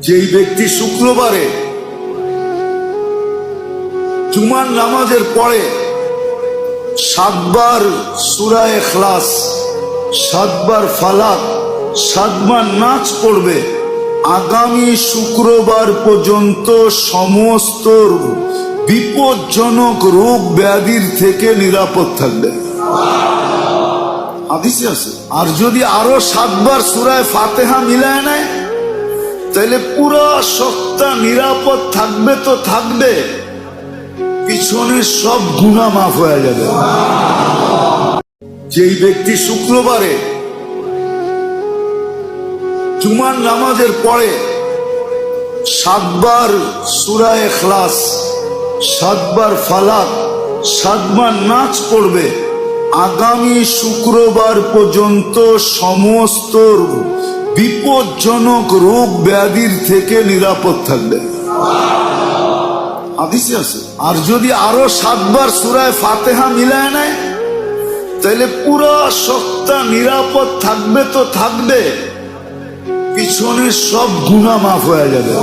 যেই ব্যক্তি শুক্রবারে জুমার নামাজের পরে 7 বার সূরা ইখলাস, 7 বার ফালাক, 7 বার নাচ পড়বে, আগামী শুক্রবার পর্যন্ত সমস্ত বিপজ্জনক রোগ ব্যাধির থেকে নিরাপদ থাকবে। হাদিসে আছে। আর যদি আরো 7 বার সূরা ফাতিহা মিলায় নেয় তাহলে পুরো সপ্তাহ নিরাপদ থাকবে। তো থাকবে, পিছনে সব গুনাহ মাফ হয়ে যাবে। যেই ব্যক্তি শুক্রবারে জুমার নামাজের পরে 7 বার সূরা ইখলাস, 7 বার ফালাক, 7 বার নাচ পড়বে, আগামী শুক্রবার পর্যন্ত সমস্ত বিপজ্জনক রোগ ব্যাধির থেকে নিরাপদ থাকবে। হাদিসে আছে। আর যদি আরো 7 বার সূরা ফাতিহা মিলায় নেয় তাহলে পুরো সপ্তাহ নিরাপদ থাকবে। তো থাকবে, পিছনে সব গুনাহ মাফ হয়ে যাবে।